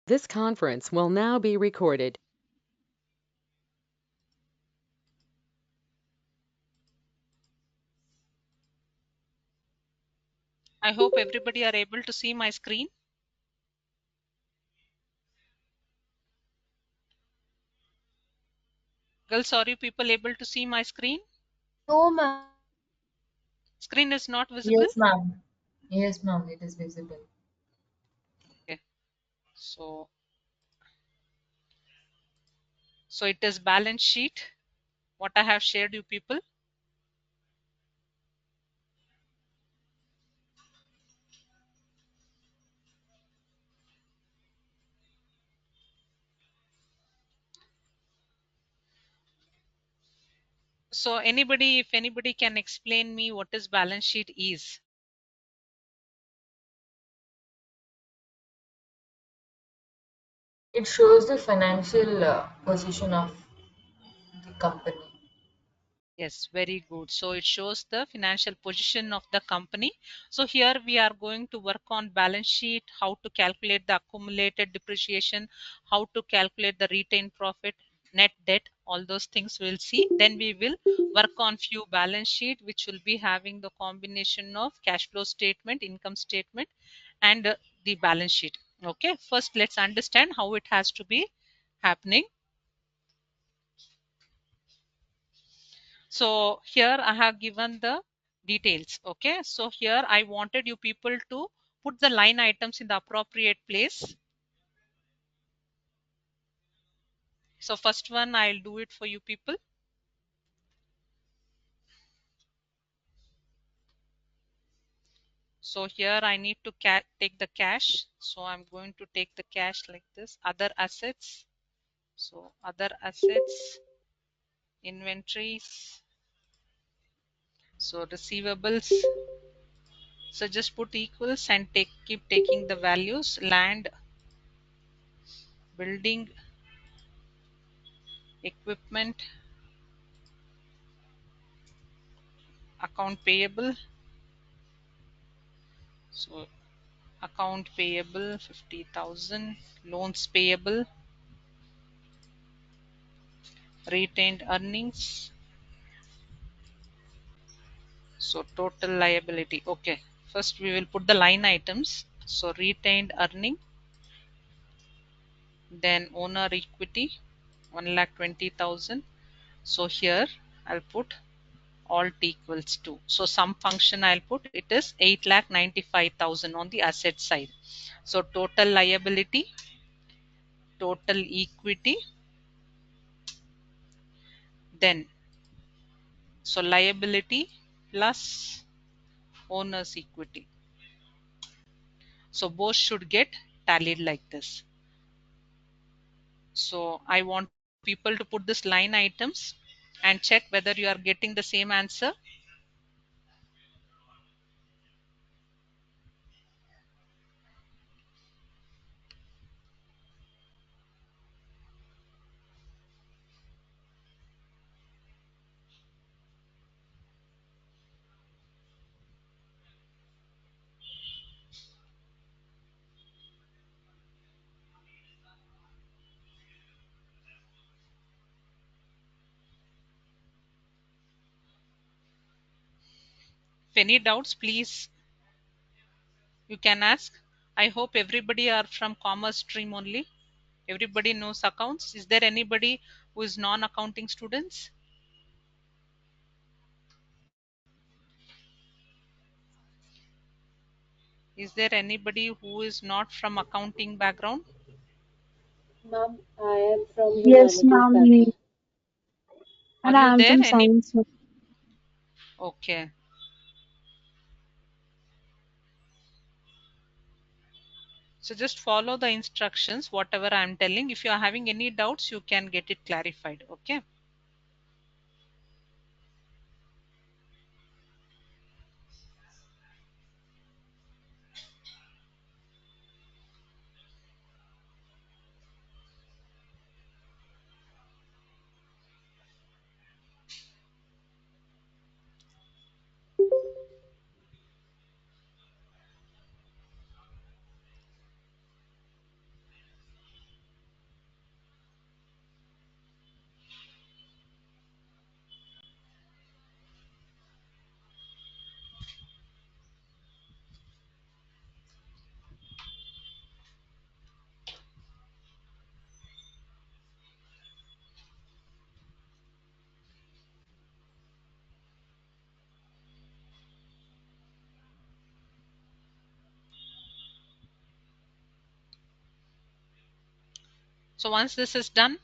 This conference will now be recorded. I hope everybody are able to see my screen. Girls, are you people able to see my screen? No, ma'am. Screen is not visible? Yes, ma'am. Yes, ma'am. It is visible. Okay. So, so it is balance sheet. What I have shared you people. So anybody, if anybody can explain me what is balance sheet is. It shows the financial position of the company. Yes, very good. So it shows the financial position of the company. So here we are going to work on balance sheet, how to calculate the accumulated depreciation, how to calculate the retained profit, net debt, all those things we'll see. Then we will work on few balance sheet, which will be having the combination of cash flow statement, income statement, and the balance sheet. Okay, first let's understand how it has to be happening. So here I have given the details. Okay, so here I wanted you people to put the line items in the appropriate place. So first one I'll do it for you people. So here I need to take the cash. So I'm going to take the cash like this. Other assets. So other assets, inventories. So receivables. So just put equals and keep taking the values. Land, building, equipment, account payable. So account payable 50,000, loans payable, retained earnings. So total liability. Okay, first we will put the line items. So retained earning, then owner equity 1,20,000. So here I'll put alt equals to. So some function I'll put it is 8,95,000 on the asset side. So total liability, total equity, then so liability plus owner's equity. So both should get tallied like this. So I want people to put this line items and check whether you are getting the same answer. If any doubts, please you can ask. I hope everybody are from commerce stream only. Everybody knows accounts. Is there anybody who is non-accounting students? Is there anybody who is not from accounting background? Ma'am, I am from Yes, humanities ma'am. background. Are And you I am there? from Any? science. Okay. So just follow the instructions, whatever I'm telling. If you are having any doubts, you can get it clarified. Okay. So once this is done,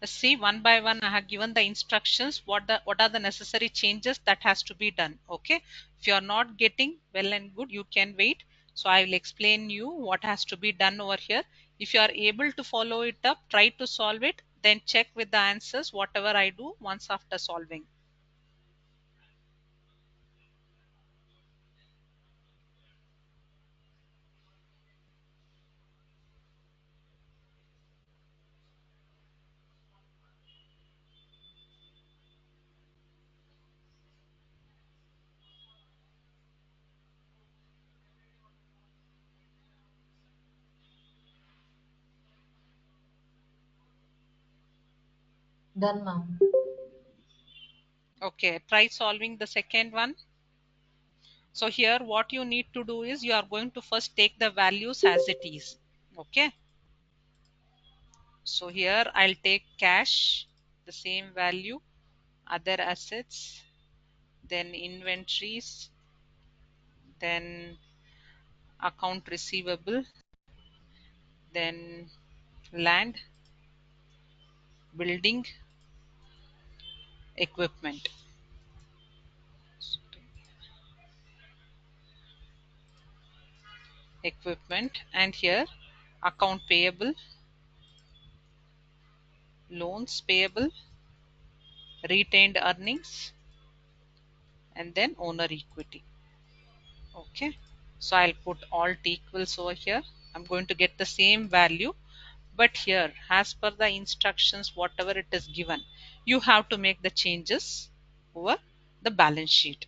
let's see one by one. I have given the instructions. What are the necessary changes that has to be done? Okay. If you are not getting, well and good, you can wait. So I will explain you what has to be done over here. If you are able to follow it up, try to solve it. Then check with the answers whatever I do once after solving. Done, ma'am. Okay, try solving the second one. So here what you need to do is you are going to first take the values as it is. Okay. So here I'll take cash, the same value, other assets, then inventories, then account receivable, then land, building, equipment. Equipment, and here account payable, loans payable, retained earnings, and then owner equity. Okay, so I'll put alt equals over here. I'm going to get the same value, but here as per the instructions whatever it is given, you have to make the changes over the balance sheet.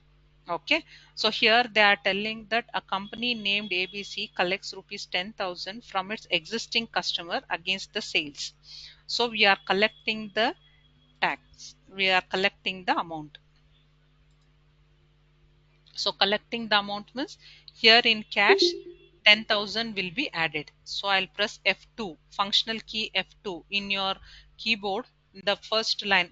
Okay, so here they are telling that a company named ABC collects rupees 10,000 from its existing customer against the sales. So we are collecting the tax, we are collecting the amount. So collecting the amount means here in cash 10,000 will be added. So I'll press F2, functional key F2 in your keyboard, the first line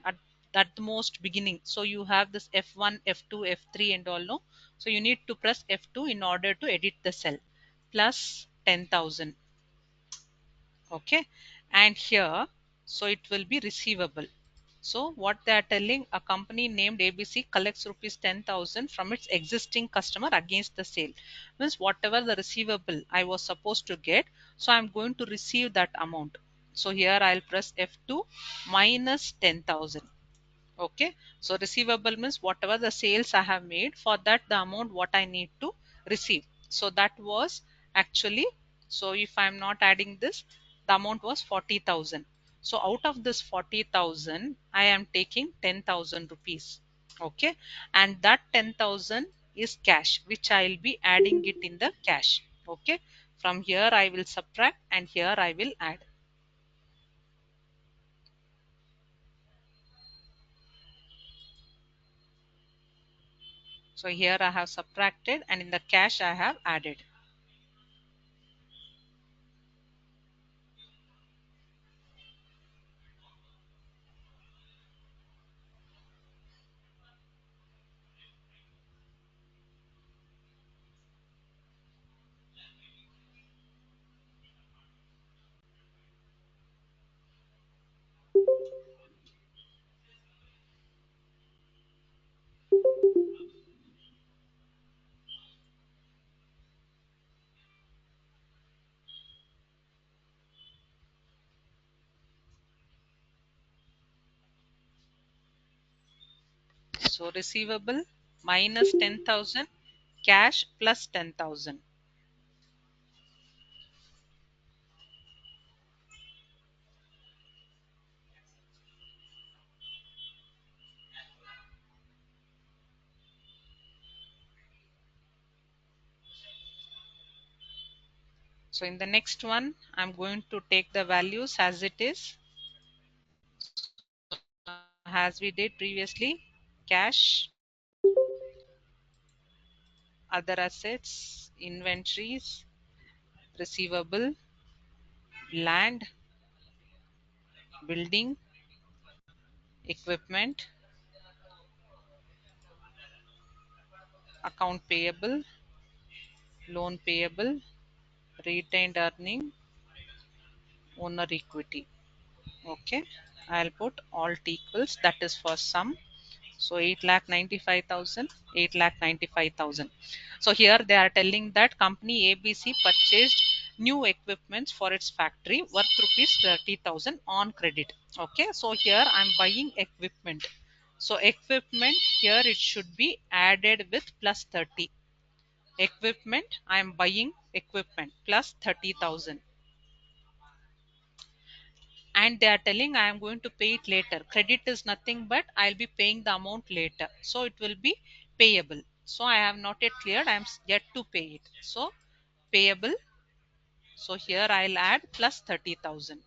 at the most beginning. So you have this F1, F2, F3 and all, no? So you need to press F2 in order to edit the cell. Plus 10,000. Okay. And here, so it will be receivable. So what they are telling, a company named ABC collects rupees 10,000 from its existing customer against the sale. Means whatever the receivable I was supposed to get, so I'm going to receive that amount. So here I'll press F2 minus 10,000. Okay, so receivable means whatever the sales I have made, for that the amount what I need to receive. So that was actually, so if I'm not adding this, the amount was 40,000. So out of this 40,000 I am taking 10,000 rupees. Okay, and that 10,000 is cash which I will be adding it in the cash. Okay, from here I will subtract and here I will add. So here I have subtracted and in the cash I have added. So receivable minus 10,000, cash plus 10,000. So in the next one, I'm going to take the values as it is, as we did previously. Cash, other assets, inventories, receivable, land, building, equipment, account payable, loan payable, retained earning, owner equity. Okay, I'll put alt equals, that is for sum. So 8,95,000, 8,95,000. So here they are telling that company ABC purchased new equipments for its factory worth rupees 30,000 on credit. Okay, so here I'm buying equipment. So equipment here it should be added with plus 30. Equipment, I am buying equipment plus 30,000. And they are telling I am going to pay it later. Credit is nothing but I'll be paying the amount later. So it will be payable. So I have not yet cleared. I am yet to pay it. So payable. So here I'll add plus 30,000.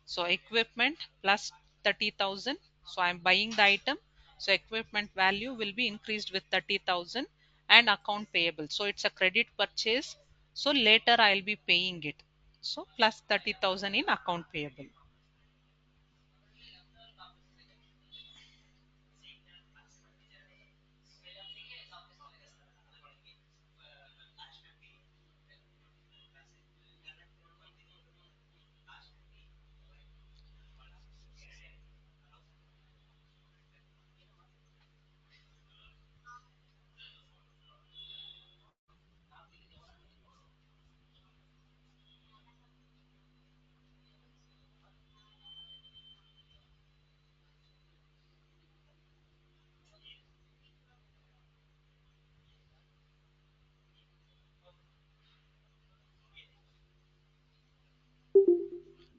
So equipment plus 30,000. So I'm buying the item. So equipment value will be increased with 30,000 and account payable. So it's a credit purchase. So later I'll be paying it. So plus 30,000 in account payable.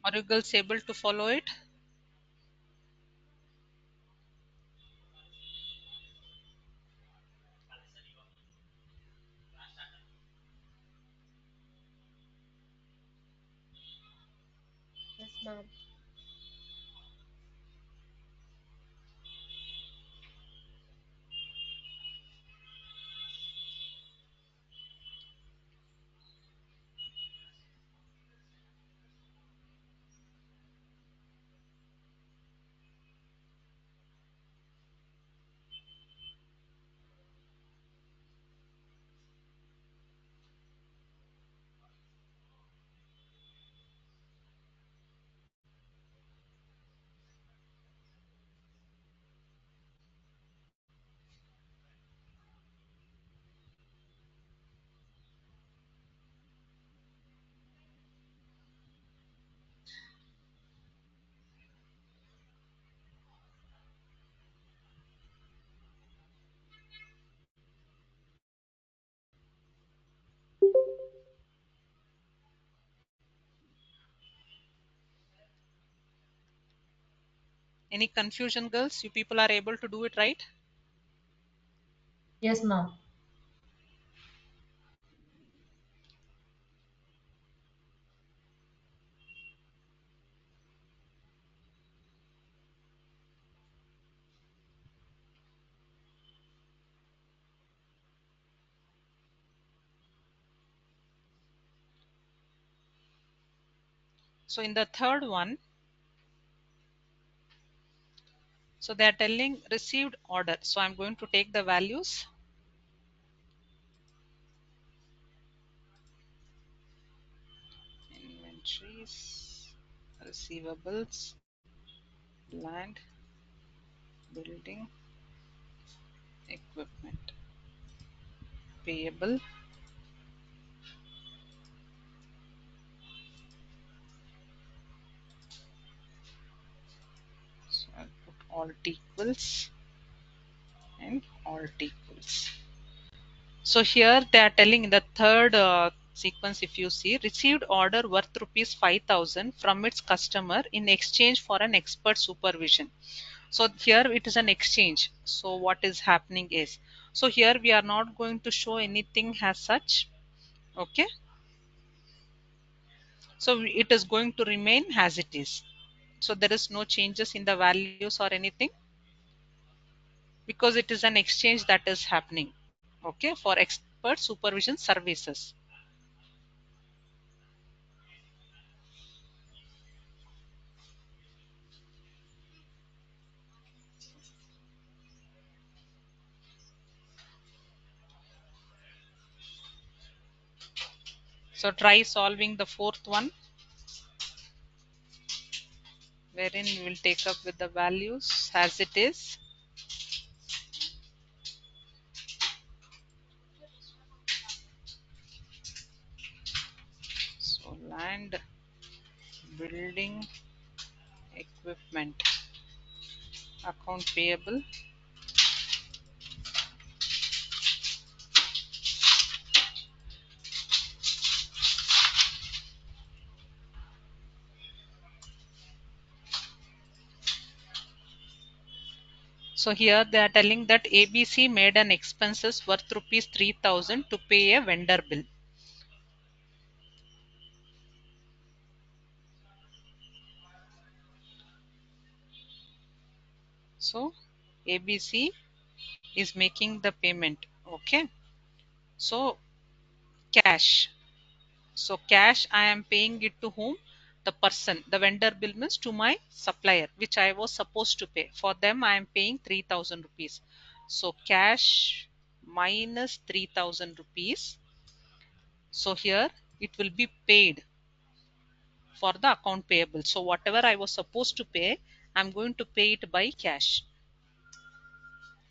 Are you girls able to follow it? Yes, ma'am. Any confusion, girls? You people are able to do it right? Yes, ma'am. So in the third one, so they are telling received order. So I'm going to take the values. Inventories, receivables, land, building, equipment, payable. So I'll put alt equals and alt equals. So here they are telling in the third sequence, if you see, received order worth rupees 5,000 from its customer in exchange for an expert supervision. So here it is an exchange. So what is happening is, so here we are not going to show anything as such. Okay. So it is going to remain as it is. So there is no changes in the values or anything because it is an exchange that is happening. Okay. For expert supervision services. So try solving the fourth one, wherein we will take up with the values as it is. So land, building, equipment, account payable. So here they are telling that ABC made an expenses worth rupees 3,000 to pay a vendor bill. So ABC is making the payment. Okay. So cash. So cash I am paying it to whom? The person. The vendor bill means to my supplier, which I was supposed to pay. For them I am paying 3,000 rupees. So cash minus 3,000 rupees. So here it will be paid for the account payable. So whatever I was supposed to pay, I'm going to pay it by cash.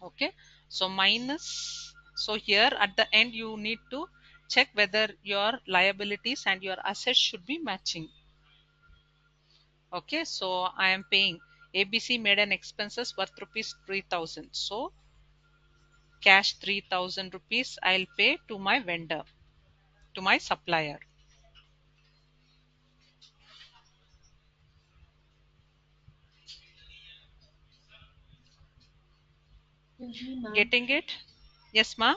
Okay. So minus. So here at the end you need to check whether your liabilities and your assets should be matching. Okay. So I am paying. ABC made an expenses worth rupees 3,000. So cash 3,000 rupees I'll pay to my vendor, to my supplier. Excuse me, ma'am. Getting it? Yes, ma.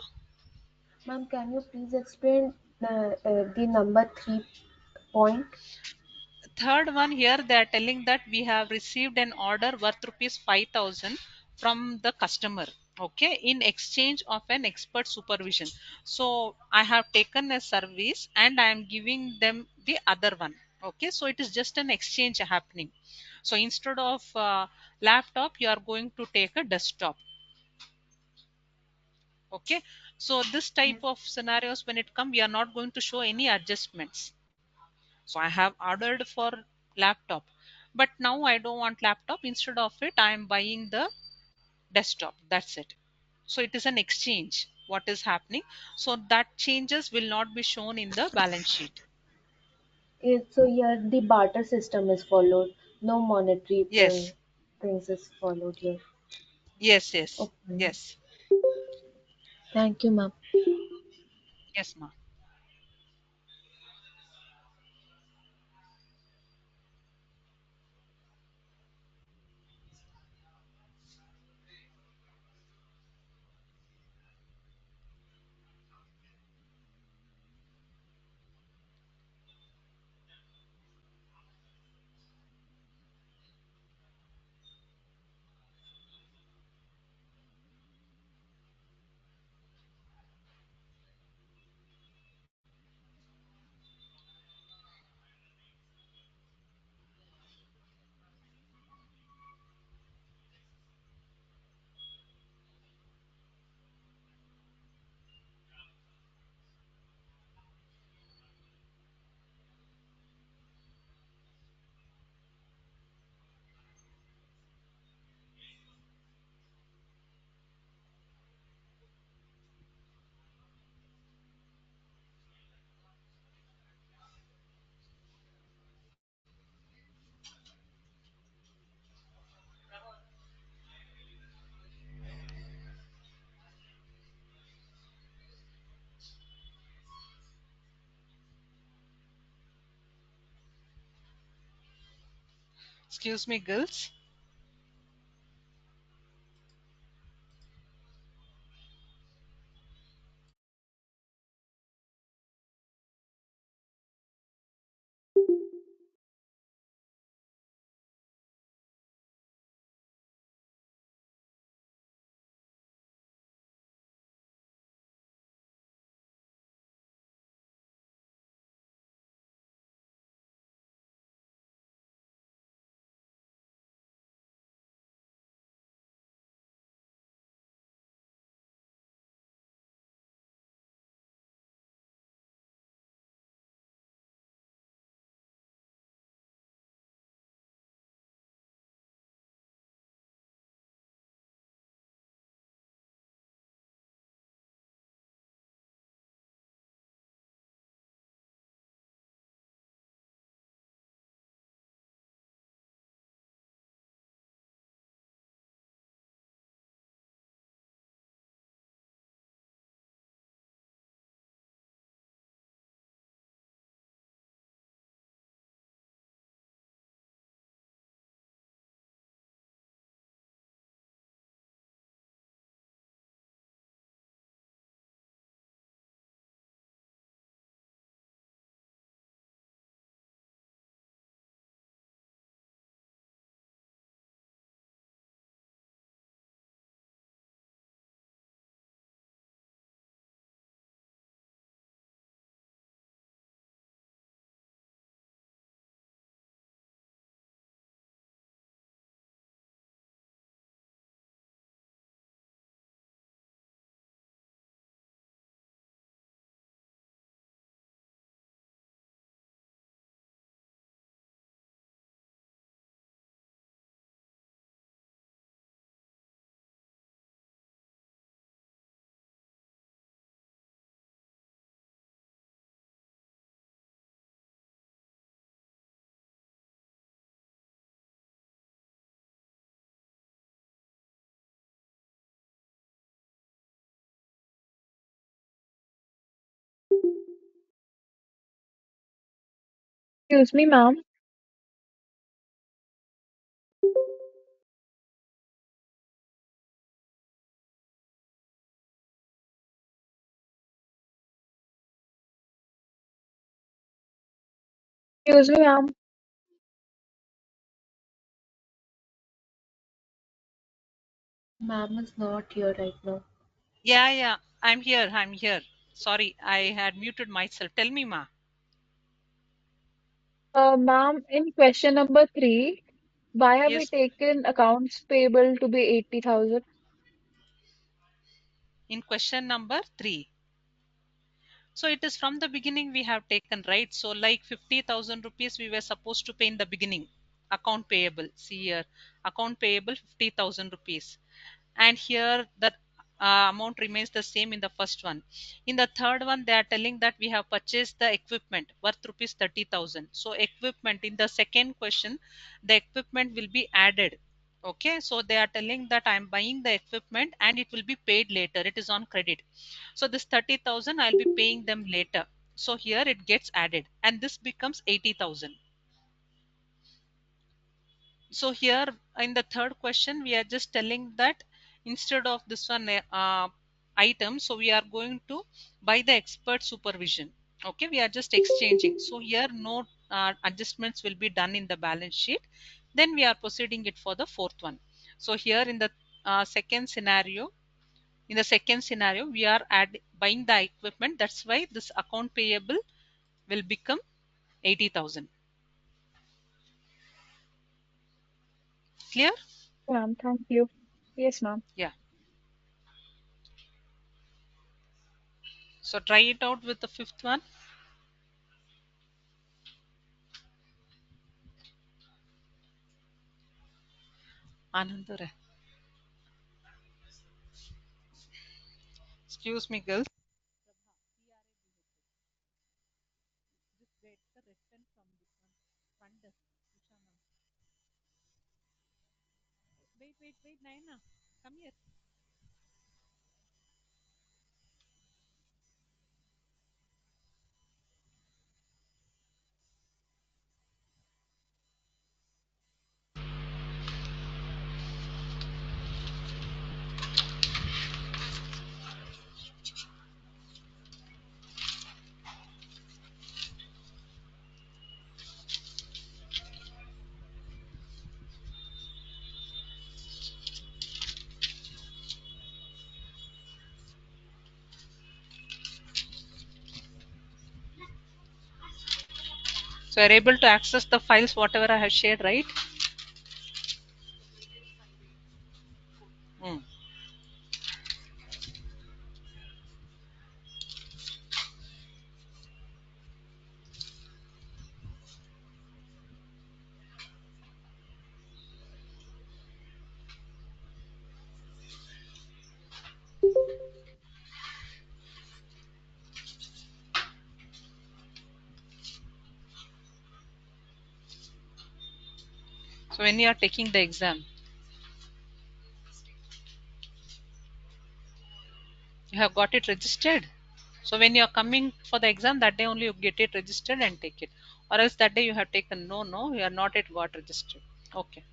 Ma'am, can you please explain the number 3 point? Third one, here they are telling that we have received an order worth rupees 5,000 from the customer, okay, in exchange of an expert supervision. So I have taken a service and I am giving them the other one. Okay, so it is just an exchange happening. So instead of laptop you are going to take a desktop. Okay, so this type Yes. of scenarios, when it come, we are not going to show any adjustments. So I have ordered for laptop, but now I don't want laptop. Instead of it I am buying the desktop. That's it. So it is an exchange what is happening. So that changes will not be shown in the balance sheet. Yes, so here the barter system is followed. No monetary Yes, things is followed here. yes, Okay. yes, Thank you, ma'am. yes, ma. Excuse me, girls. Excuse me, ma'am. Excuse me, ma'am. Ma'am is not here right now. Yeah, yeah. I'm here. I'm here. Sorry, I had muted myself. Tell me, ma. Ma'am, in question number 3, why have we Yes, taken accounts payable to be 80,000? in question number 3. So it is from the beginning we have taken, right? So like 50,000 rupees we were supposed to pay in the beginning. Account payable. See here, account payable 50,000 rupees. And here the amount remains the same in the first one. In the third one, they are telling that we have purchased the equipment worth rupees 30,000. So equipment in the second question, the equipment will be added. Okay, so they are telling that I'm buying the equipment and it will be paid later. It is on credit. So this 30,000 I'll be paying them later. So here it gets added and this becomes 80,000. So here in the third question, we are just telling that instead of this one item, so we are going to buy the expert supervision. Okay, we are just exchanging. So here no adjustments will be done in the balance sheet. Then we are proceeding it for the fourth one. So here in the second scenario, we are buying the equipment. That's why this account payable will become 80,000. Clear? Ma'am, thank you. Yes, ma'am. Yeah. So try it out with the fifth one. Anandare. Excuse me, girls. Wait, wait, wait, Naina. Come here. So you're able to access the files, whatever I have shared, right? Mm. So when you are taking the exam, you have got it registered. So when you are coming for the exam, that day only you get it registered and take it. Or else that day you have taken no, you are not yet got registered. Okay.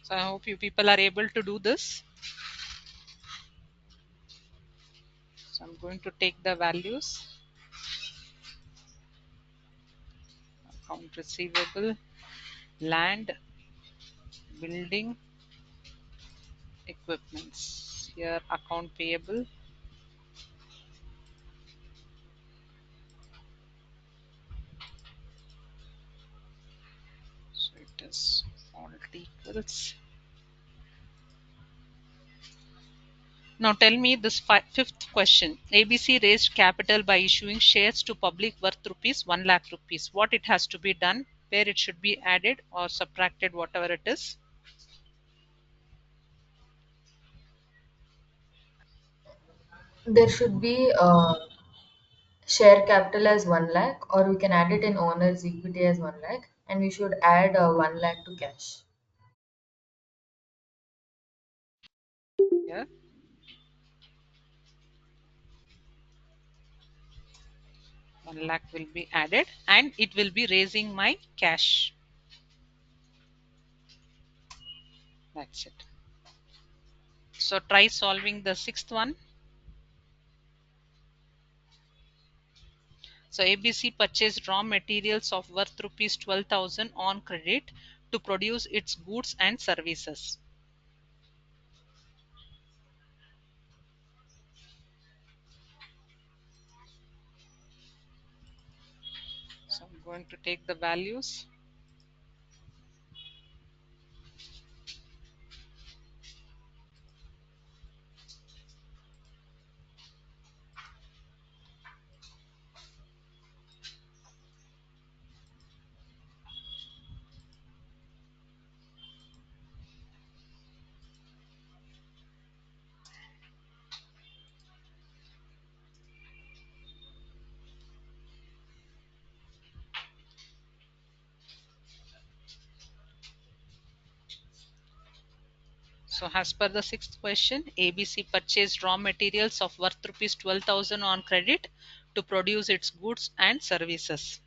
So I hope you people are able to do this. So I'm going to take the values. Account receivable, land, building, equipments. Here account payable. So it is alt equals Now tell me this fifth question. ABC raised capital by issuing shares to public worth rupees 1 lakh rupees. What it has to be done? Where it should be added or subtracted, whatever it is? There should be share capital as 1 lakh, or we can add it in owner's equity as 1 lakh, and we should add 1 lakh to cash. Here, 1 lakh will be added and it will be raising my cash. That's it. So try solving the sixth one. So ABC purchased raw materials of worth rupees 12,000 on credit to produce its goods and services. So I'm going to take the values. So as per the sixth question, ABC purchased raw materials of worth rupees 12,000 on credit to produce its goods and services.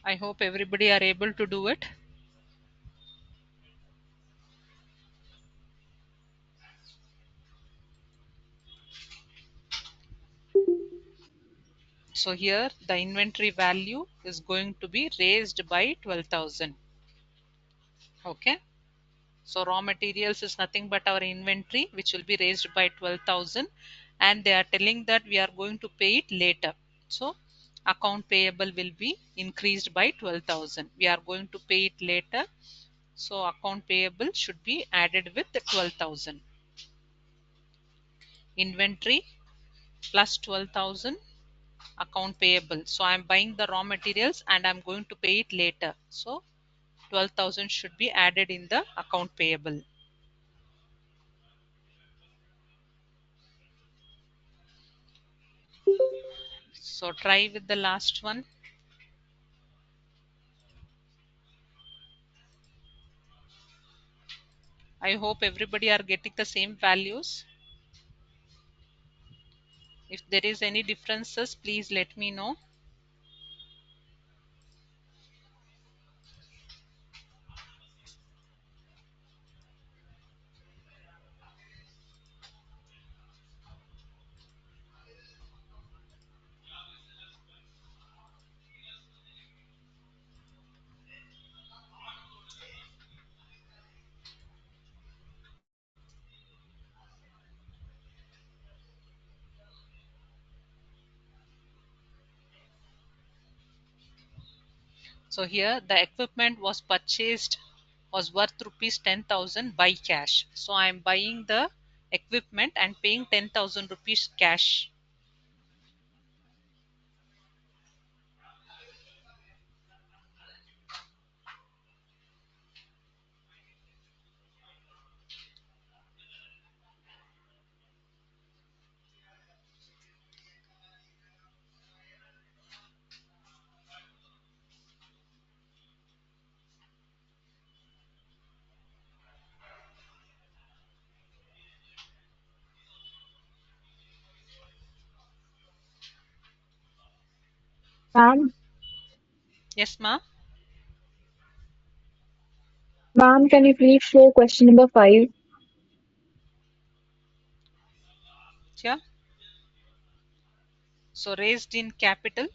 I hope everybody are able to do it. So here the inventory value is going to be raised by 12,000. Okay. So raw materials is nothing but our inventory, which will be raised by 12,000, and they are telling that we are going to pay it later. So account payable will be increased by 12,000. We are going to pay it later. So account payable should be added with the 12,000. Inventory plus 12,000, account payable. So I'm buying the raw materials and I'm going to pay it later. So 12,000 should be added in the account payable. So try with the last one. I hope everybody are getting the same values. If there is any differences, please let me know. So here the equipment was purchased was worth rupees 10,000 by cash. So I am buying the equipment and paying 10,000 rupees cash. Ma'am, Yes, ma'am. ma'am, can you please show question number 5? Yeah. So raised in capital.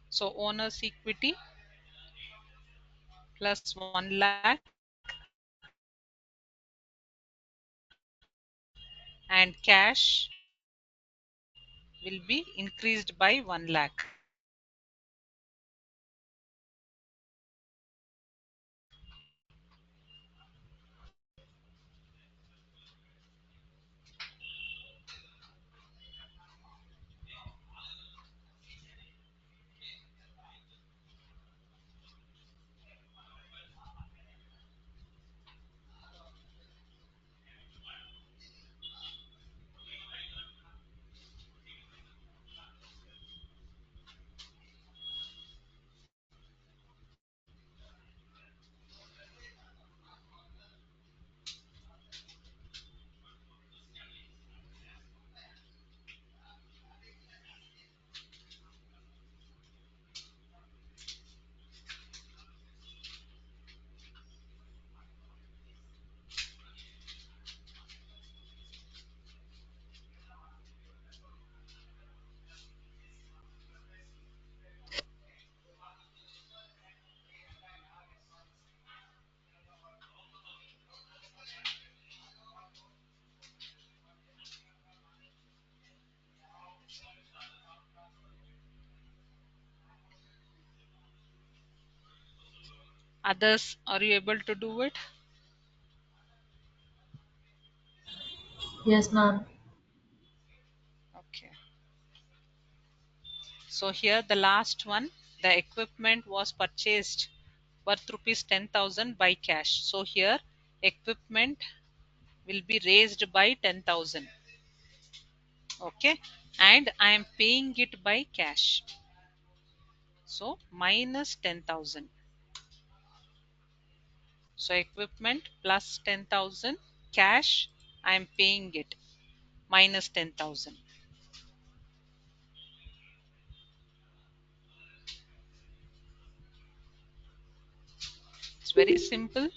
So owner's equity plus 1 lakh and cash will be increased by 1 lakh. Others, are you able to do it? Yes, ma'am. Okay. So here the last one, the equipment was purchased worth rupees 10,000 by cash. So here equipment will be raised by 10,000. Okay. And I am paying it by cash. So minus 10,000. So equipment plus 10,000, cash I am paying it minus 10,000. It's very simple.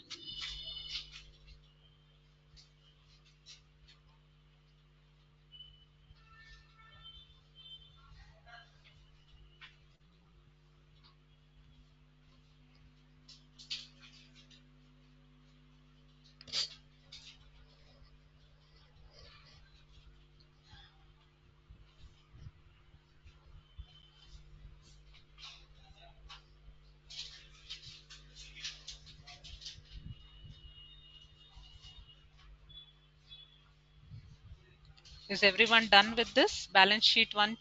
Is everyone done with this balance sheet one?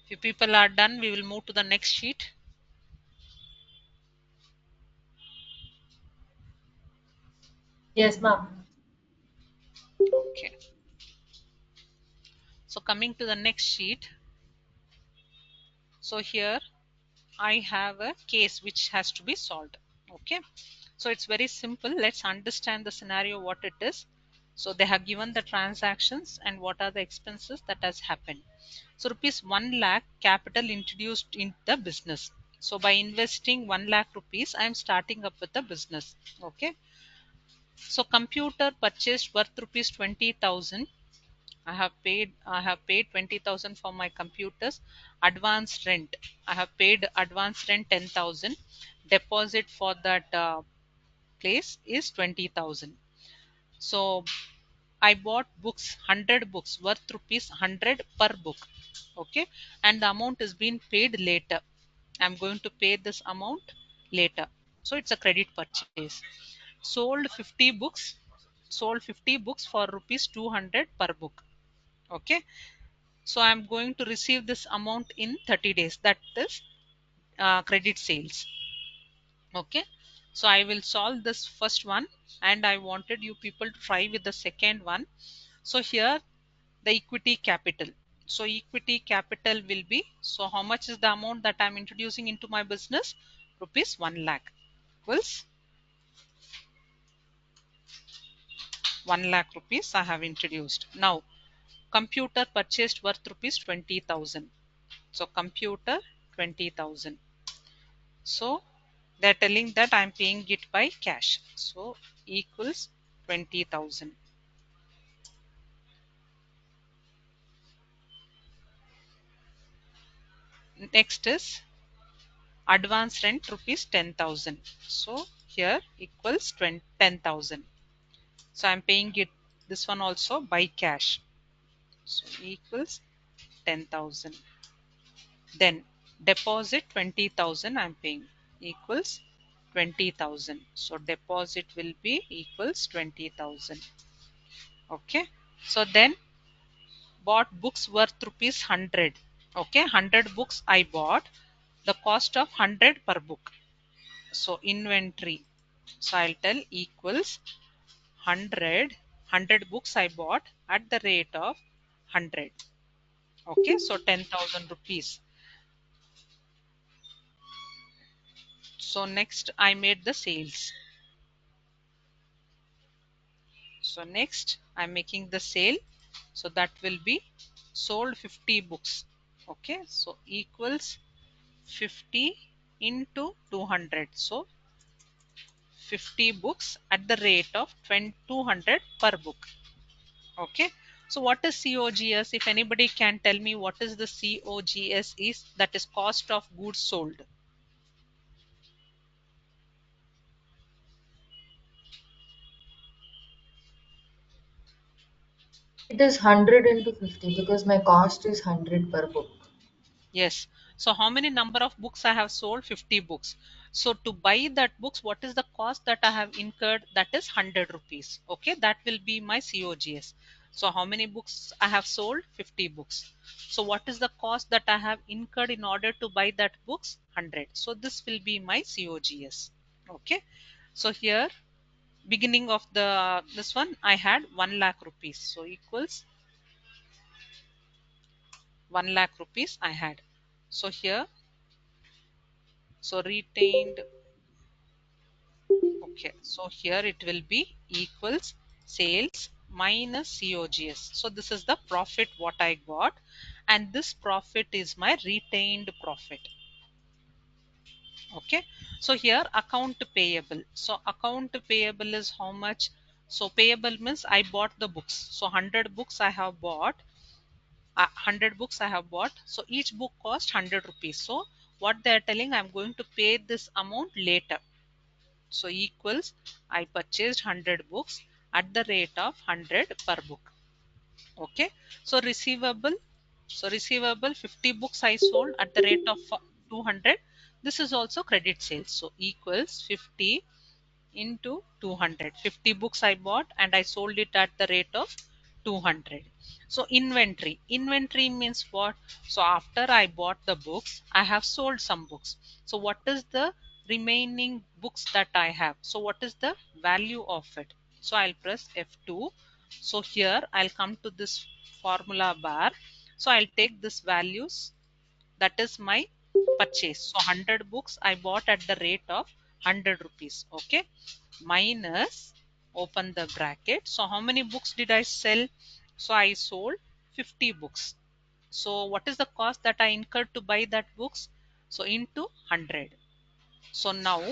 If you people are done, we will move to the next sheet. Yes, ma'am. Okay. So coming to the next sheet. So here I have a case which has to be solved. Okay. So it's very simple. Let's understand the scenario what it is. So they have given the transactions and what are the expenses that has happened. So rupees 1 lakh capital introduced in the business. So by investing 1 lakh rupees, I am starting up with the business. Okay. So computer purchased worth rupees 20,000. I have paid 20,000 for my computers. Advance rent. I have paid advance rent 10,000. Deposit for that place is 20,000. So I bought books, 100 books worth rupees 100 per book. Okay. And the amount is being paid later. I'm going to pay this amount later. So it's a credit purchase. Sold 50 books. Sold 50 books for rupees 200 per book. Okay. So I'm going to receive this amount in 30 days. That is credit sales. Okay. So I will solve this first one and I wanted you people to try with the second one. So here the equity capital. So equity capital will be, so how much is the amount that I'm introducing into my business? Rupees 1 lakh equals 1 lakh rupees I have introduced. Now computer purchased worth rupees 20,000. So computer 20,000. So they're telling that I'm paying it by cash. So equals 20,000. Next is advance rent rupees 10,000. So here equals 10,000. So I'm paying it this one also by cash. So equals 10,000. Then deposit 20,000 I'm paying equals 20,000. So deposit will be equals 20,000. Okay. So then bought books worth rupees 100. Okay, 100 books I bought. The cost of 100 per book. So inventory. So I'll tell equals 100 books I bought at the rate of 100. Okay, so 10,000 rupees. So next I made the sales. So next I'm making the sale. So that will be sold 50 books. Okay, so equals 50 into 200. So 50 books at the rate of 200 per book. Okay. So what is COGS? If anybody can tell me what is the COGS is, that is cost of goods sold. It is 100 into 50 because my cost is 100 per book. Yes. So how many number of books I have sold? 50 books. So to buy that books, what is the cost that I have incurred? That is 100 rupees. Okay. That will be my COGS. So how many books I have sold? 50 books. So what is the cost that I have incurred in order to buy that books? 100. So this will be my COGS. Okay. So here beginning of the this one I had 1 lakh rupees. So equals 1 lakh rupees I had. So here, so retained. Okay, so here it will be equals sales minus COGS. So this is the profit what I got, and this profit is my retained profit. Okay, so here account payable. So account payable is how much? So payable means I bought the books. So 100 books I have bought. 100 books I have bought. So each book cost 100 rupees. So what they are telling, I'm going to pay this amount later. So equals I purchased 100 books at the rate of 100 per book. Okay. So receivable. So receivable 50 books I sold at the rate of 200. This is also credit sales. So equals 50 into 200. 50 books I bought and I sold it at the rate of 200. So inventory means what? So after I bought the books, I have sold some books. So what is the remaining books that I have? So what is the value of it? So I'll press F2. So here I'll come to this formula bar. So I'll take this values, that is my purchase. So 100 books I bought at the rate of 100 rupees. Okay, minus, open the bracket. So how many books did I sell? So I sold 50 books. So what is the cost that I incurred to buy that books? So into 100. So now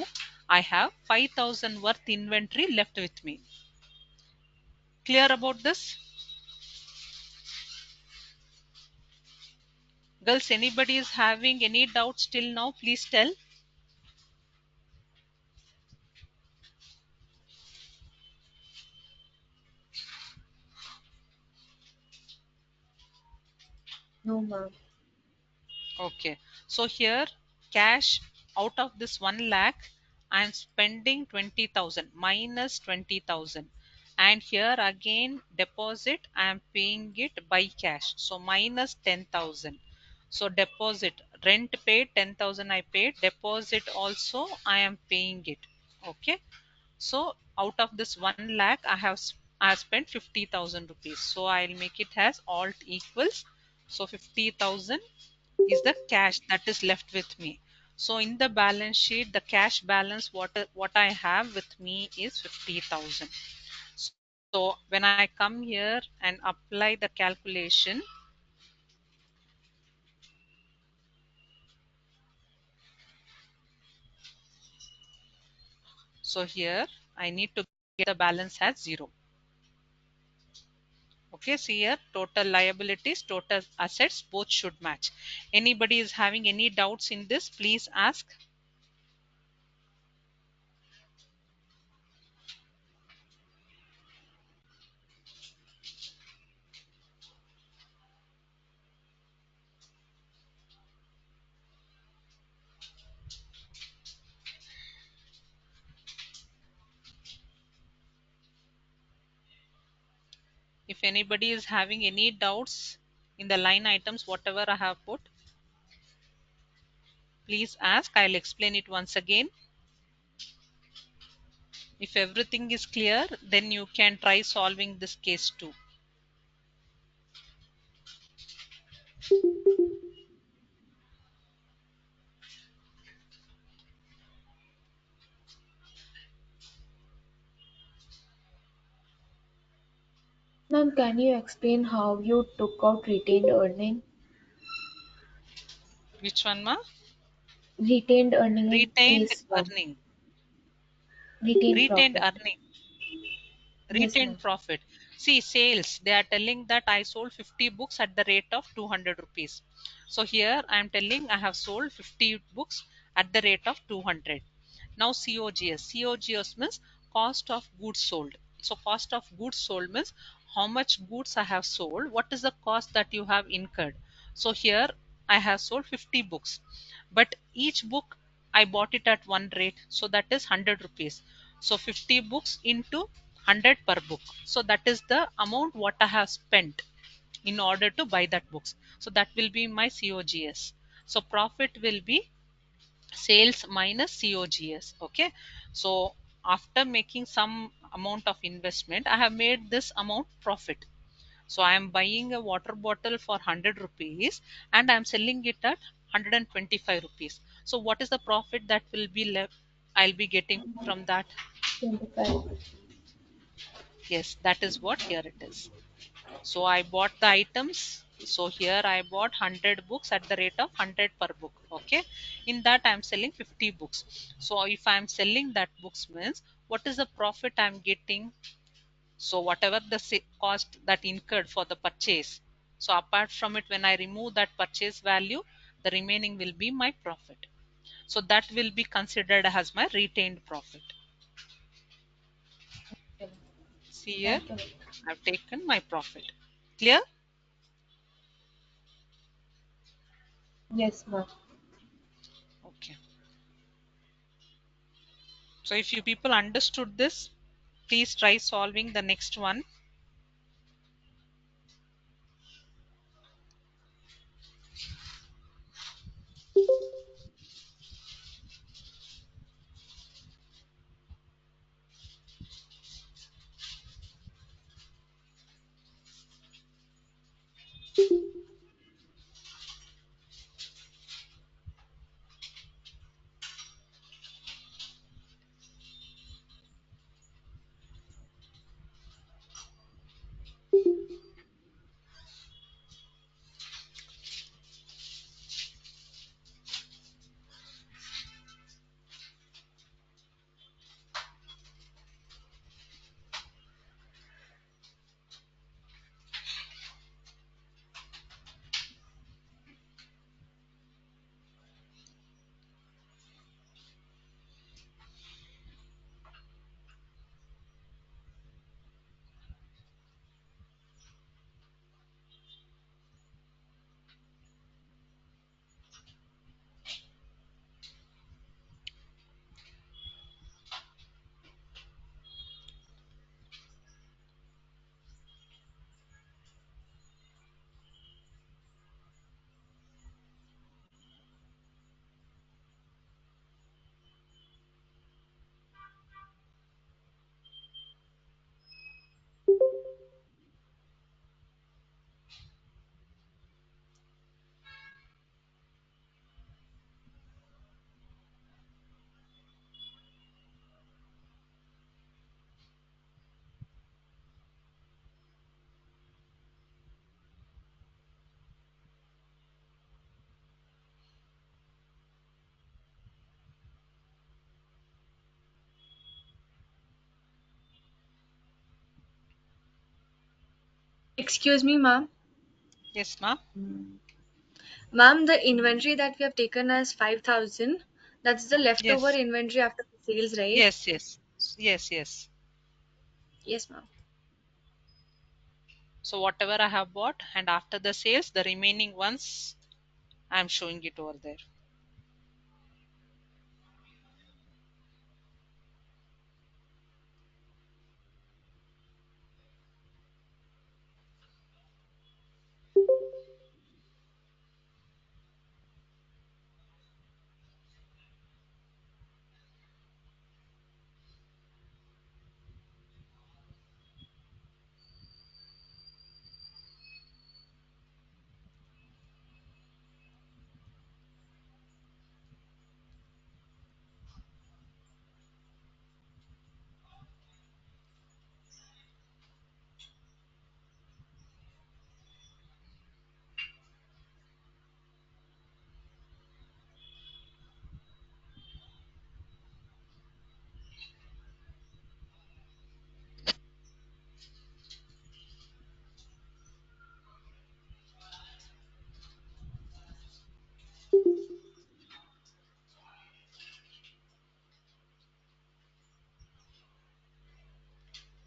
I have 5,000 worth inventory left with me. Clear about this? Girls, anybody is having any doubts till now? Please tell. No, ma'am. Okay, so here cash, out of this 1 lakh, I am spending 20,000 minus 20,000. And here again deposit, I am paying it by cash. So minus 10,000. So deposit, rent paid 10,000 I paid, deposit also I am paying it. Okay. So out of this 1 lakh, I have spent 50,000 rupees. So I'll make it as alt equals So 50,000 is the cash that is left with me. So in the balance sheet, the cash balance what I have with me is 50,000. So when I come here and apply the calculation, so here I need to get the balance as 0. Okay, see here, total liabilities, total assets, both should match. Anybody is having any doubts in this, please ask. If anybody is having any doubts in the line items, whatever I have put, please ask. I'll explain it once again. If everything is clear, then you can try solving this case too. Ma'am, can you explain how you took out retained earning? Which one, ma? Retained earning in Retained case one. earning. Retained Retained profit. earning. Yes, ma'am. Retained profit. See, sales, they are telling that I sold 50 books at the rate of 200 rupees. So here I am telling I have sold 50 books at the rate of 200. Now COGS. COGS means cost of goods sold. So cost of goods sold means how much goods I have sold, what is the cost that you have incurred. So here I have sold 50 books, but each book I bought it at one rate, so that is 100 rupees. So 50 books into 100 per book. So that is the amount what I have spent in order to buy that books. So that will be my COGS. So profit will be sales minus COGS. Okay. So after making some amount of investment, I have made this amount profit. So I am buying a water bottle for 100 rupees and I am selling it at 125 rupees. So what is the profit that will be left? I'll be getting from that. 25. Yes, that is what here it is. So I bought the items. So here I bought 100 books at the rate of 100 per book. Okay. In that I'm selling 50 books. So if I'm selling that books means what is the profit I'm getting? So whatever the cost that incurred for the purchase. So apart from it, when I remove that purchase value, the remaining will be my profit. So that will be considered as my retained profit. Okay. See here, Thank you, ma'am. I've taken my profit. Clear? Yes, ma'am. Okay. So if you people understood this, please try solving the next one. Excuse me, ma'am. Yes, ma'am. Ma'am, the inventory that we have taken as 5,000, that's the leftover Yes. inventory after the sales, right? Yes, yes. Yes, yes. Yes, ma'am. So whatever I have bought and after the sales, the remaining ones I'm showing it over there.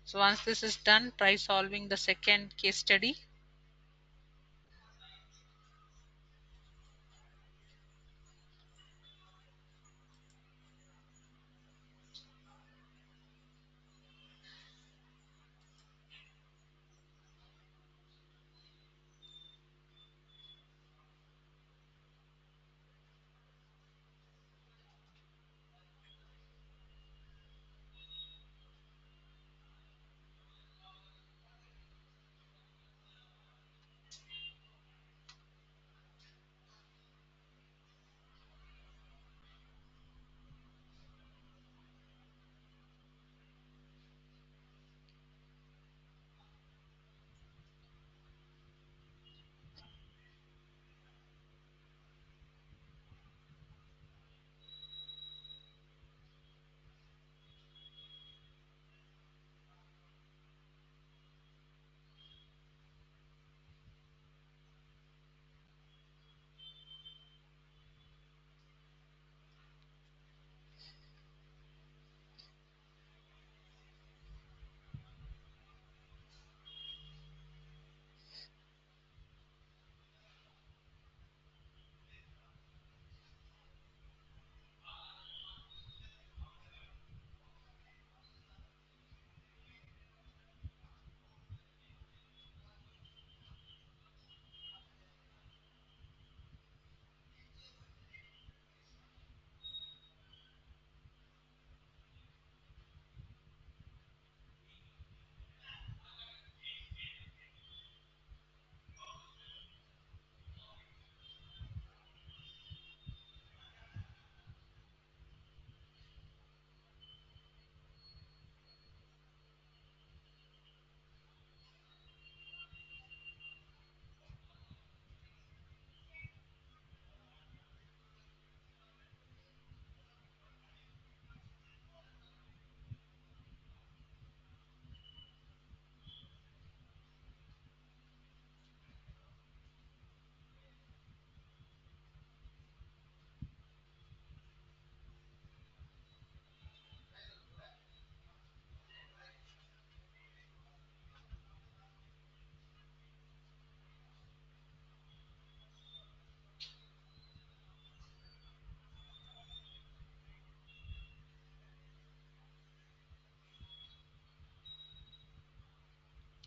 So once this is done, try solving the second case study.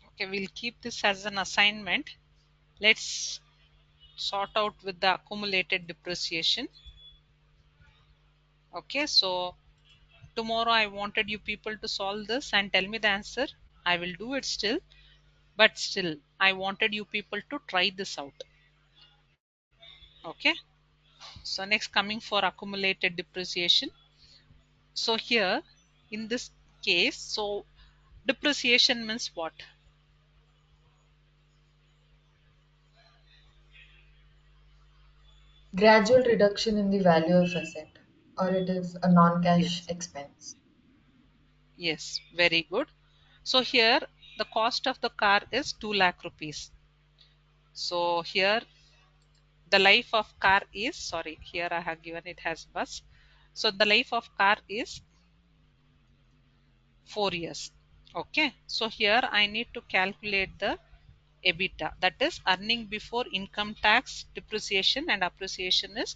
Okay, we'll keep this as an assignment. Let's sort out with the accumulated depreciation. Okay, so tomorrow I wanted you people to solve this and tell me the answer. I will do it still, but still I wanted you people to try this out. Okay, so next coming for accumulated depreciation. So here in this case, so depreciation means what? Gradual reduction in the value of asset, or it is a non-cash Yes, expense. yes, very good. So here the cost of the car is 2 lakh rupees. So here the life of car is, sorry, here I have given it as bus. So the life of car is 4 years. Okay, so here I need to calculate the EBITDA, that is earning before income tax, depreciation and appreciation is,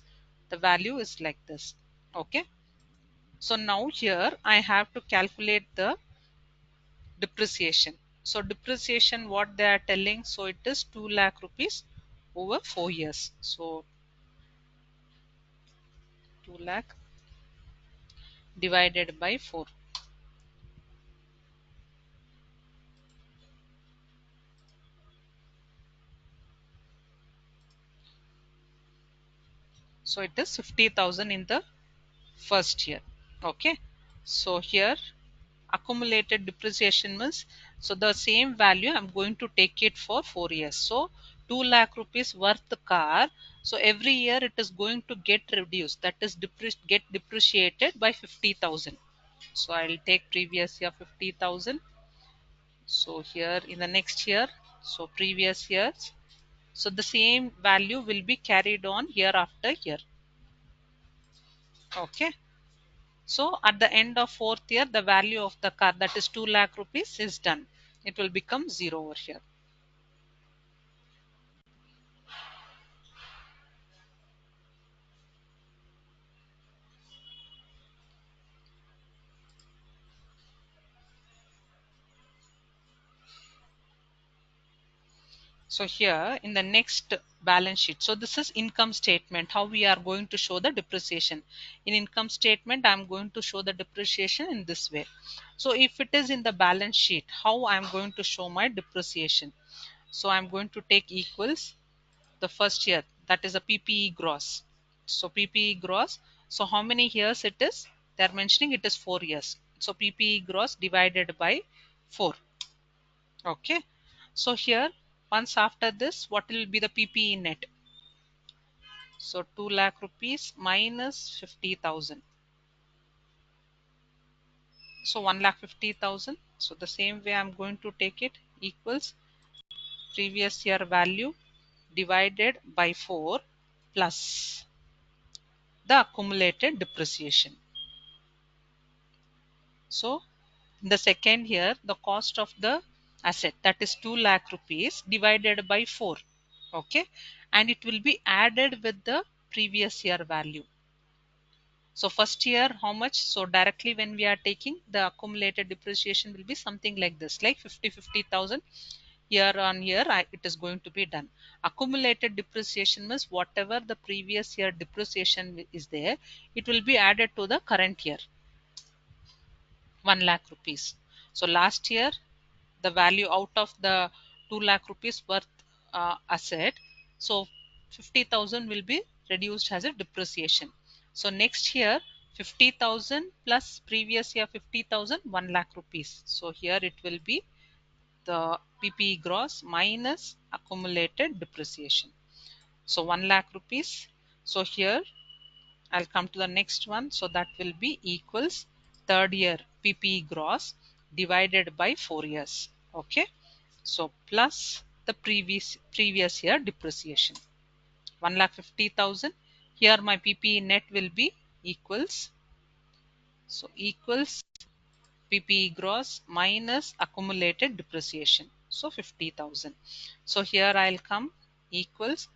the value is like this. Okay, so now here I have to calculate the depreciation. So depreciation, what they are telling, so it is 2 lakh rupees over 4 years. So 2 lakh divided by 4. So it is 50,000 in the first year. Okay, so here accumulated depreciation means, so the same value I'm going to take it for 4 years. So 2 lakh rupees worth the car, so every year it is going to get reduced, that is get depreciated by 50,000. So I'll take previous year 50,000. So here in the next year, so previous years, so the same value will be carried on year after year. Okay, so at the end of fourth year, the value of the car, that is 2 lakh rupees, is done. It will become 0 over here. So here in the next balance sheet, so this is income statement, how we are going to show the depreciation. In income statement, I'm going to show the depreciation in this way. So if it is in the balance sheet, how I'm going to show my depreciation? So I'm going to take equals the first year, that is a PPE gross. So PPE gross, so how many years it is? They are mentioning it is 4 years. So PPE gross divided by 4. Okay, so here once after this, what will be the PPE net? So 2 lakh rupees minus 50,000. So 1 lakh 50,000. So the same way I'm going to take it, equals previous year value divided by 4 plus the accumulated depreciation. So in the second year, the cost of the asset, that is 2 lakh rupees divided by 4. Okay, and it will be added with the previous year value. So first year how much? So directly when we are taking, the accumulated depreciation will be something like this, like 50,000 year on year it is going to be done. Accumulated depreciation means whatever the previous year depreciation is there, it will be added to the current year, 1 lakh rupees. So last year the value out of the 2 lakh rupees worth asset, so 50,000 will be reduced as a depreciation. So next year 50,000 plus previous year 50,000, 1 lakh rupees. So here it will be the PPE gross minus accumulated depreciation. So 1 lakh rupees. So here I'll come to the next one. So that will be equals third year PPE gross divided by 4 years. Okay. So plus the previous year depreciation, 1,50,000. Here my PPE net will be equals, so equals PPE gross minus accumulated depreciation, so 50,000. So here I'll come equals,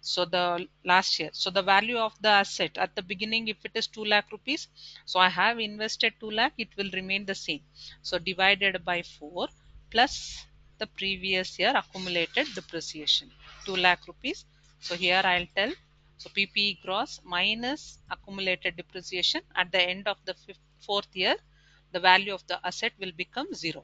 so the last year, so the value of the asset at the beginning, if it is 2 lakh rupees, so I have invested 2 lakh, it will remain the same. So divided by 4 plus the previous year accumulated depreciation, 2 lakh rupees. So here I'll tell, so PPE gross minus accumulated depreciation, at the end of the fourth year the value of the asset will become 0.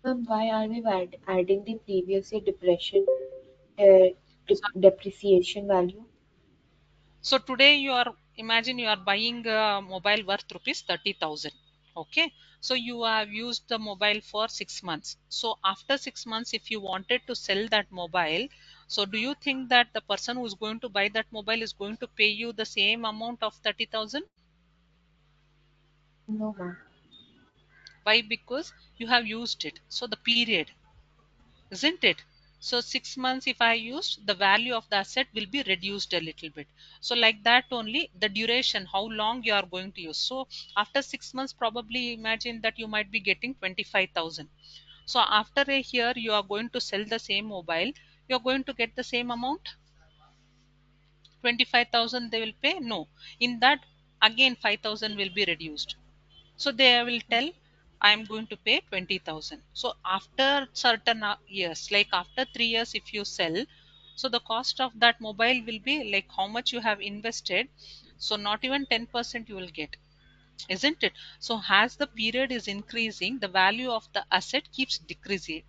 Ma'am, why are we adding the previous year depreciation value? So today you are, imagine you are buying a mobile worth rupees 30,000. Okay. So you have used the mobile for 6 months. So after 6 months, if you wanted to sell that mobile, So do you think that the person who is going to buy that mobile is going to pay you the same amount of 30,000? No, ma'am. Why? Because you have used it. So the period, isn't it? So 6 months, if I used, the value of the asset will be reduced a little bit. So like that only, the duration, how long you are going to use. So after 6 months, probably imagine that you might be getting 25,000. So after a year, you are going to sell the same mobile. You are going to get the same amount. 25,000 they will pay. No, in that again 5,000 will be reduced. So they will tell, I am going to pay 20,000. So after certain years, like after 3 years, if you sell, so the cost of that mobile will be like how much you have invested. So not even 10% you will get, isn't it? So as the period is increasing, the value of the asset keeps decreasing.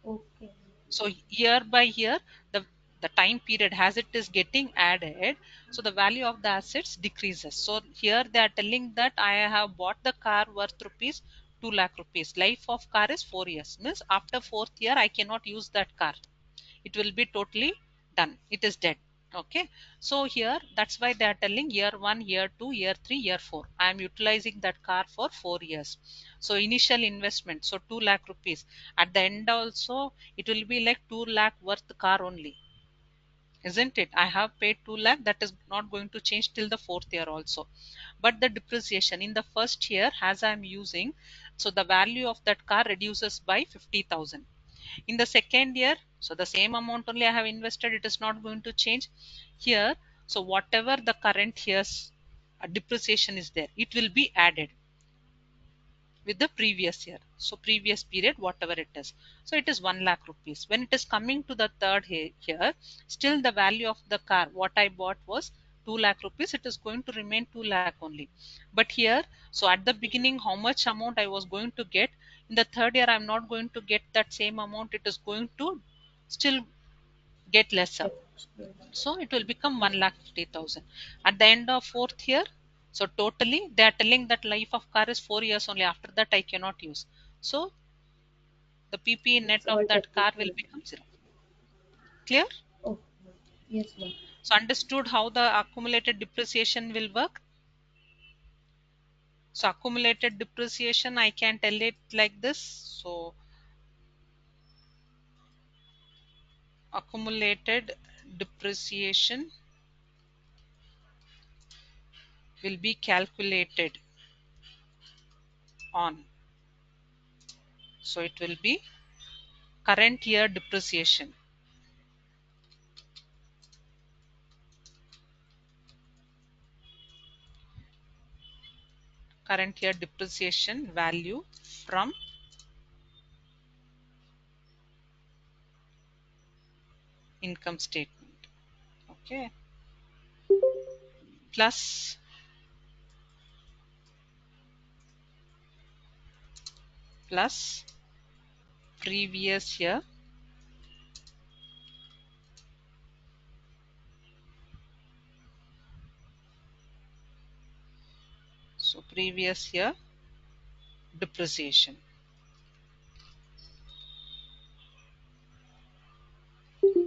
Okay. So year by year, the time period as it is getting added, so the value of the assets decreases. So here they are telling that I have bought the car worth rupees 2 lakh rupees. Life of car is 4 years. Means after fourth year I cannot use that car. It will be totally done. It is dead. Okay. So here that's why they are telling year 1, year 2, year 3, year 4. I am utilizing that car for 4 years. So initial investment, so 2 lakh rupees. At the end also it will be like 2 lakh worth car only, isn't it? I have paid 2 lakh, that is not going to change till the fourth year also. But the depreciation in the first year as I am using, so the value of that car reduces by 50,000. In the second year, so the same amount only I have invested, it is not going to change here. So whatever the current year's depreciation is there, it will be added with the previous year. So previous period, whatever it is. So it is 1 lakh rupees. When it is coming to the third year, still the value of the car, what I bought was 2 lakh rupees. It is going to remain 2 lakh only. But here, so at the beginning, how much amount I was going to get, in the third year, I'm not going to get that same amount. It is going to still get lesser. Yes. So it will become 1,50,000 at the end of fourth year. So totally they are telling that life of car is 4 years only. After that I cannot use. So the PPE net It's all of that car will depreciated. become zero. Clear? Okay. Yes, ma'am. So understood how the accumulated depreciation will work. So accumulated depreciation, I can tell it like this. So accumulated depreciation will be calculated on. So it will be current year depreciation. Current year depreciation value from income statement. Okay. Plus previous year so previous year depreciation.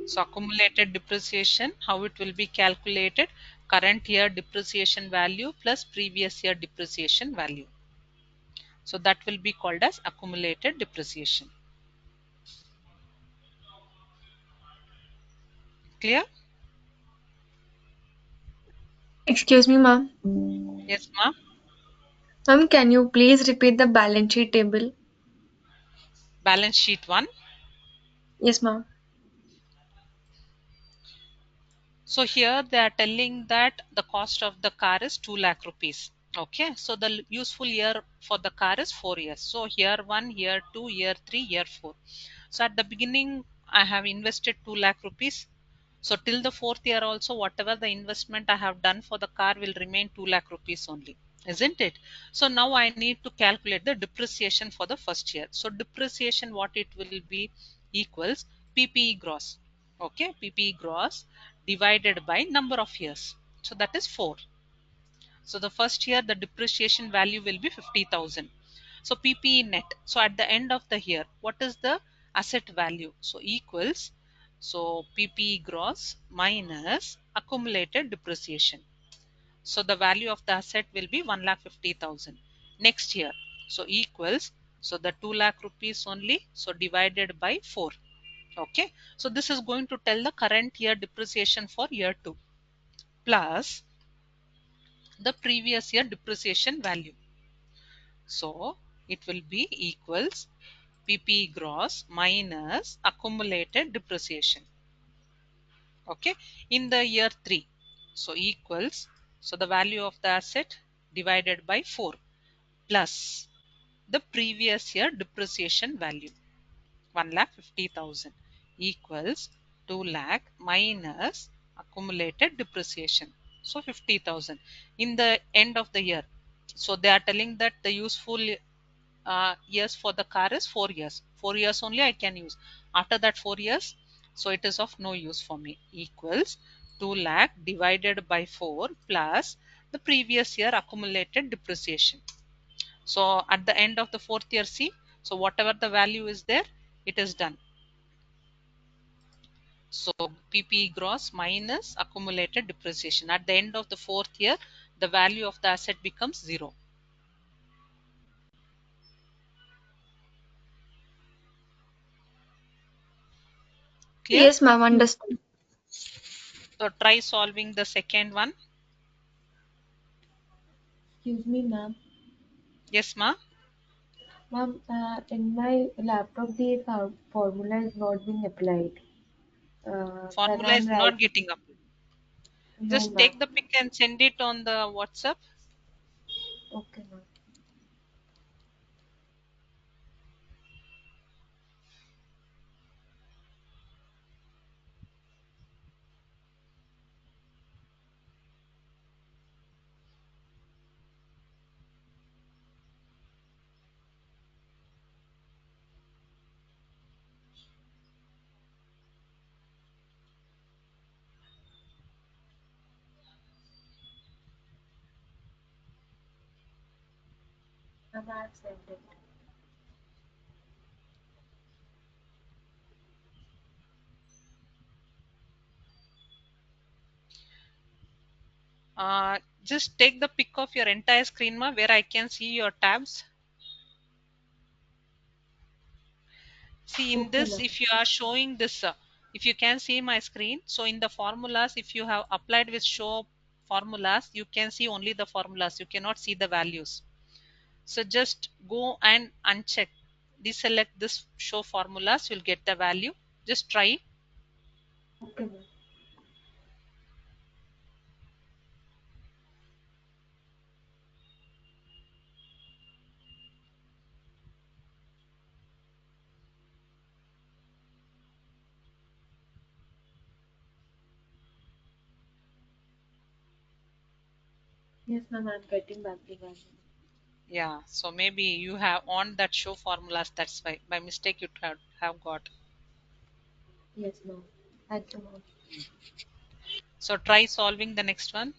So accumulated depreciation, how it will be calculated? Current year depreciation value plus previous year depreciation value. So that will be called as accumulated depreciation. Clear? Excuse me, ma'am. Yes, ma'am. Ma'am, can you please repeat the balance sheet table? Balance sheet 1. Yes, ma'am. So here they are telling that the cost of the car is 2 lakh rupees. Okay, so the useful year for the car is 4 years. So year 1, year 2, year 3, year 4. So at the beginning, I have invested 2 lakh rupees. So till the fourth year also, whatever the investment I have done for the car will remain 2 lakh rupees only, isn't it? So now I need to calculate the depreciation for the first year. So depreciation, what it will be equals PPE gross. Okay, PPE gross divided by number of years. So that is 4. So the first year the depreciation value will be 50,000. So PPE net. So at the end of the year, what is the asset value. So equals, so PP gross minus accumulated depreciation. So the value of the asset will be 1,50,000 next year. So equals, so the 2 lakh rupees only, so divided by 4. Okay, so this is going to tell the current year depreciation for year 2 plus the previous year depreciation value. So it will be equals PP gross minus accumulated depreciation. Okay, in the year 3, so equals, so the value of the asset divided by 4 plus the previous year depreciation value 1,50,000 equals 2 lakh minus accumulated depreciation, so 50,000 in the end of the year. So they are telling that the useful years for the car is 4 years. 4 years only I can use. After that 4 years, so it is of no use for me. Equals 2 lakh divided by 4 plus the previous year accumulated depreciation. So at the end of the 4th year, see, so whatever the value is there, it is done. So PP gross minus accumulated depreciation. At the end of the 4th year, the value of the asset becomes 0. Clear? Yes, ma'am, understood. So try solving the second one. Excuse me, ma'am. Yes, ma. Ma'am, in my laptop, the formula is not being applied. When Formula I'm is not writing, getting up. no, Just ma'am. take the pic and send it on the WhatsApp. Okay, ma'am. Ma'am, I have sent it. Just take the pic of your entire screen, ma, where I can see your tabs. See in Okay, this, ma'am. if you are showing this, if you can see my screen, so in the formulas, if you have applied with show formulas, you can see only the formulas. You cannot see the values. So just go and uncheck. Deselect this show formulas, you'll get the value. Just try. Okay, ma'am. Yes, ma'am, I'm getting back the value. Yeah, so maybe you have on that show formulas. That's why by mistake you have got. Yes, ma'am. Thank you, ma'am. So try solving the next one.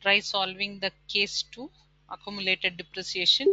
Try solving the case 2, accumulated depreciation.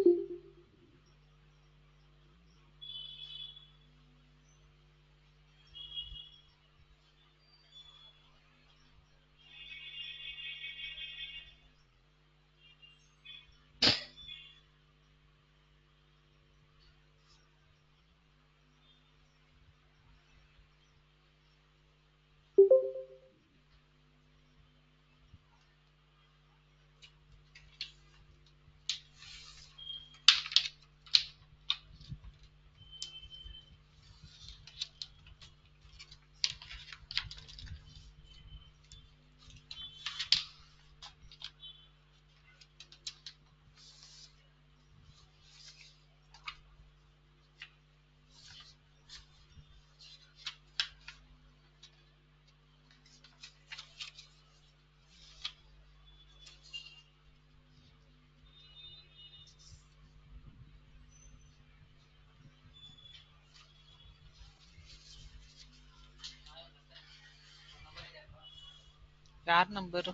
ಯಾರ್ number?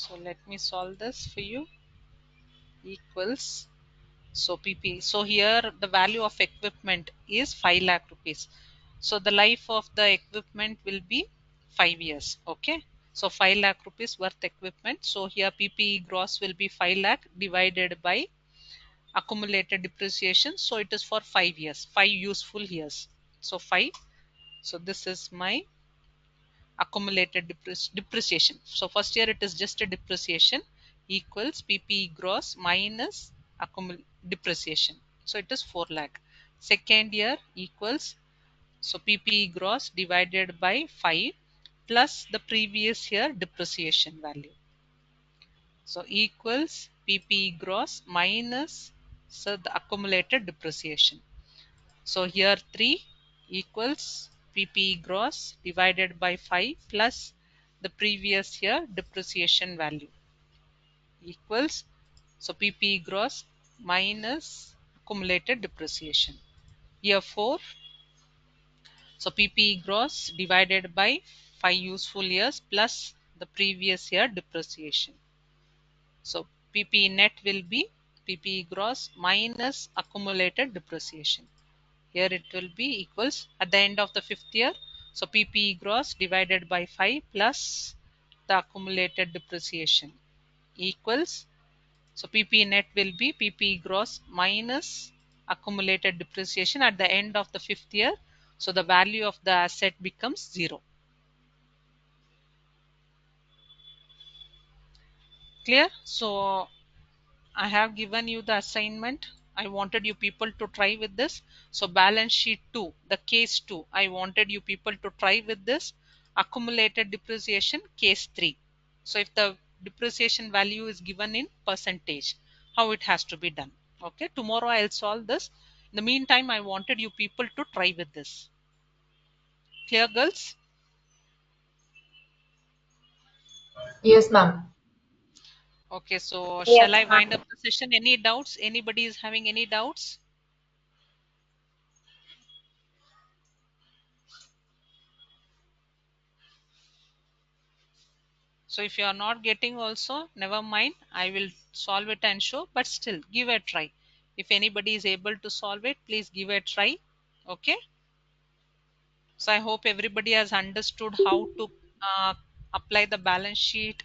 So let me solve this for you. Equals, so PP. So here the value of equipment is 5 lakh rupees. So the life of the equipment will be 5 years. Okay. So 5 lakh rupees worth equipment. So here PPE gross will be 5 lakh divided by accumulated depreciation. So it is for 5 years, 5 useful years. So 5. So this is my accumulated depreciation. So first year it is just a depreciation equals PPE gross minus depreciation. So it is 4 lakh. Second year equals, so PPE gross divided by 5 plus the previous year depreciation value. So equals PPE gross minus, so the accumulated depreciation. So here 3 equals PPE gross divided by 5 plus the previous year depreciation value equals, so PPE gross minus accumulated depreciation. Year 4, so PPE gross divided by 5 useful years plus the previous year depreciation. So PPE net will be PPE gross minus accumulated depreciation. Here it will be equals at the end of the 5th year. So PPE gross divided by 5 plus the accumulated depreciation equals, so PPE net will be PPE gross minus accumulated depreciation at the end of the 5th year. So the value of the asset becomes 0. Clear? So I have given you the assignment. I wanted you people to try with this. So balance sheet 2, the case 2, I wanted you people to try with this. Accumulated depreciation, case 3. So if the depreciation value is given in percentage, how it has to be done. Okay, tomorrow I'll solve this. In the meantime, I wanted you people to try with this. Clear, girls? Yes, ma'am. Okay, so Yes, shall I ma'am. wind up the session? Any doubts? Anybody is having any doubts? So if you are not getting also, never mind. I will solve it and show, but still give a try. If anybody is able to solve it, please give a try. Okay. So I hope everybody has understood how to apply the balance sheet.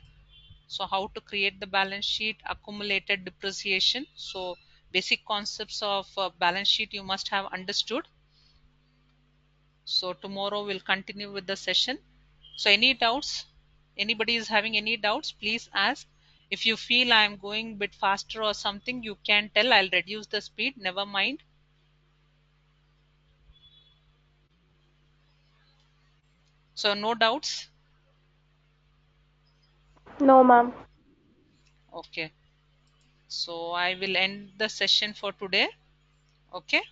So how to create the balance sheet, accumulated depreciation. So basic concepts of balance sheet you must have understood. So tomorrow we'll continue with the session. So any doubts? Anybody is having any doubts, please ask. If you feel I'm going a bit faster or something, you can tell. I'll reduce the speed. Never mind. So no doubts. No, ma'am. Okay. So I will end the session for today. Okay.